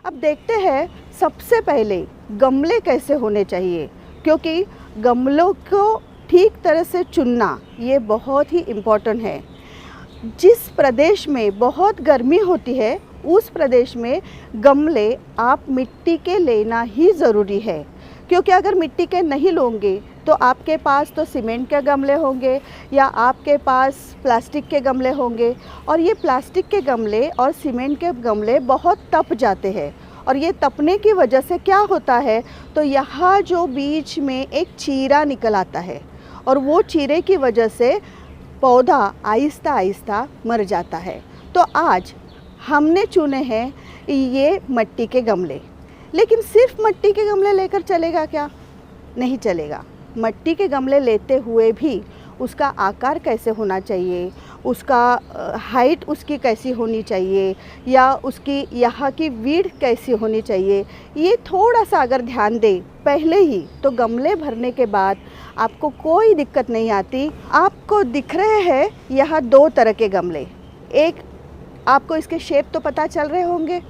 अब देखते हैं सबसे पहले गमले कैसे होने चाहिए, क्योंकि गमलों को ठीक तरह से चुनना ये बहुत ही इम्पोर्टेंट है। जिस प्रदेश में बहुत गर्मी होती है उस प्रदेश में गमले आप मिट्टी के लेना ही ज़रूरी है, क्योंकि अगर मिट्टी के नहीं लोगे तो आपके पास तो सीमेंट के गमले होंगे या आपके पास प्लास्टिक के गमले होंगे, और ये प्लास्टिक के गमले और सीमेंट के गमले बहुत तप जाते हैं। और ये तपने की वजह से क्या होता है, तो यहाँ जो बीच में एक चीरा निकल आता है और वो चीरे की वजह से पौधा आहिस्ता आहिस्ता मर जाता है। तो आज हमने चुने हैं ये मिट्टी के गमले। लेकिन सिर्फ मिट्टी के गमले लेकर चलेगा क्या? नहीं चलेगा। मिट्टी के गमले लेते हुए भी उसका आकार कैसे होना चाहिए, उसका हाइट उसकी कैसी होनी चाहिए, या उसकी यहाँ की विड्थ कैसी होनी चाहिए, ये थोड़ा सा अगर ध्यान दें पहले ही तो गमले भरने के बाद आपको कोई दिक्कत नहीं आती। आपको दिख रहे हैं यहाँ दो तरह के गमले। एक आपको इसके शेप तो पता चल रहे होंगे।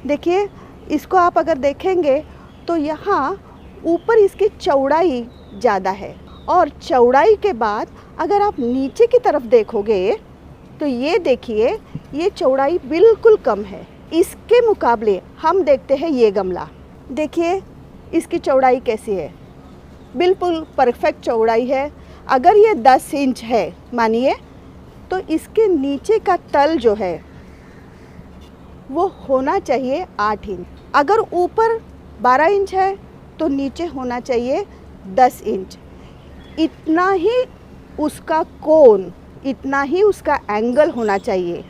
देखिए, इसको आप अगर देखेंगे तो यहाँ ऊपर इसकी चौड़ाई ज़्यादा है, और चौड़ाई के बाद अगर आप नीचे की तरफ देखोगे तो ये देखिए ये चौड़ाई बिल्कुल कम है। इसके मुकाबले हम देखते हैं ये गमला। देखिए इसकी चौड़ाई कैसी है, बिल्कुल परफेक्ट चौड़ाई है। अगर ये 10 इंच है मानिए, तो इसके नीचे का तल जो है वो होना चाहिए 8 इंच। अगर ऊपर 12 इंच है तो नीचे होना चाहिए 10 इंच। इतना ही उसका कोण, इतना ही उसका एंगल होना चाहिए।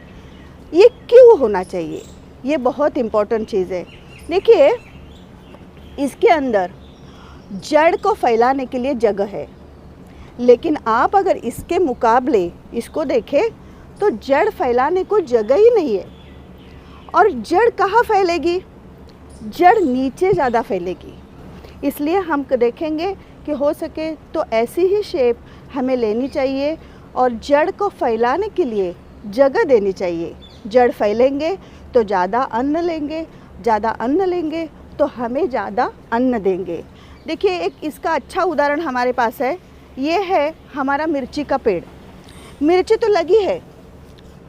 ये क्यों होना चाहिए, ये बहुत इम्पोर्टेंट चीज़ है। देखिए, इसके अंदर जड़ को फैलाने के लिए जगह है, लेकिन आप अगर इसके मुकाबले इसको देखें तो जड़ फैलाने को जगह ही नहीं है। और जड़ कहाँ फैलेगी? जड़ नीचे ज़्यादा फैलेगी। इसलिए हम देखेंगे कि हो सके तो ऐसी ही शेप हमें लेनी चाहिए, और जड़ को फैलाने के लिए जगह देनी चाहिए। जड़ फैलेंगे तो ज़्यादा अन्न लेंगे, ज़्यादा अन्न लेंगे तो हमें ज़्यादा अन्न देंगे। देखिए, एक इसका अच्छा उदाहरण हमारे पास है। ये है हमारा मिर्ची का पेड़। मिर्ची तो लगी है,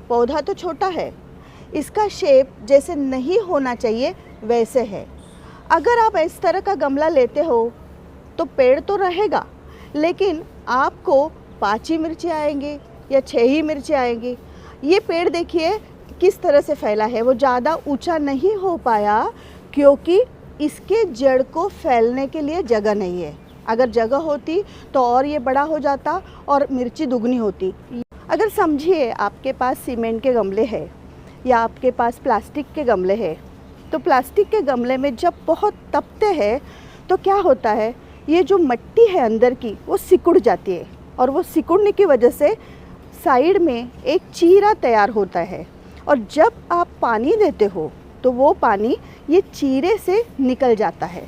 पौधा तो छोटा है, इसका शेप जैसे नहीं होना चाहिए वैसे है। अगर आप इस तरह का गमला लेते हो तो पेड़ तो रहेगा, लेकिन आपको 5 ही मिर्ची आएंगे या 6 ही मिर्ची आएंगी। ये पेड़ देखिए किस तरह से फैला है, वो ज़्यादा ऊंचा नहीं हो पाया क्योंकि इसके जड़ को फैलने के लिए जगह नहीं है। अगर जगह होती तो और ये बड़ा हो जाता और मिर्ची दुगनी होती। अगर समझिए आपके पास सीमेंट के गमले हैं या आपके पास प्लास्टिक के गमले हैं, तो प्लास्टिक के गमले में जब बहुत तपते हैं तो क्या होता है, ये जो मिट्टी है अंदर की वो सिकुड़ जाती है, और वो सिकुड़ने की वजह से साइड में एक चीरा तैयार होता है। और जब आप पानी देते हो तो वो पानी ये चीरे से निकल जाता है,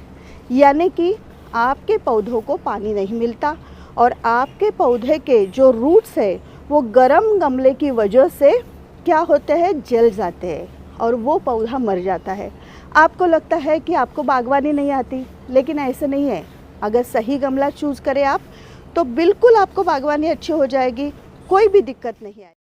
यानी कि आपके पौधों को पानी नहीं मिलता, और आपके पौधे के जो रूट्स है वो गर्म गमले की वजह से क्या होते हैं, जल जाते हैं, और वो पौधा मर जाता है। आपको लगता है कि आपको बागवानी नहीं आती, लेकिन ऐसे नहीं है। अगर सही गमला चूज़ करें आप तो बिल्कुल आपको बागवानी अच्छी हो जाएगी, कोई भी दिक्कत नहीं आएगी।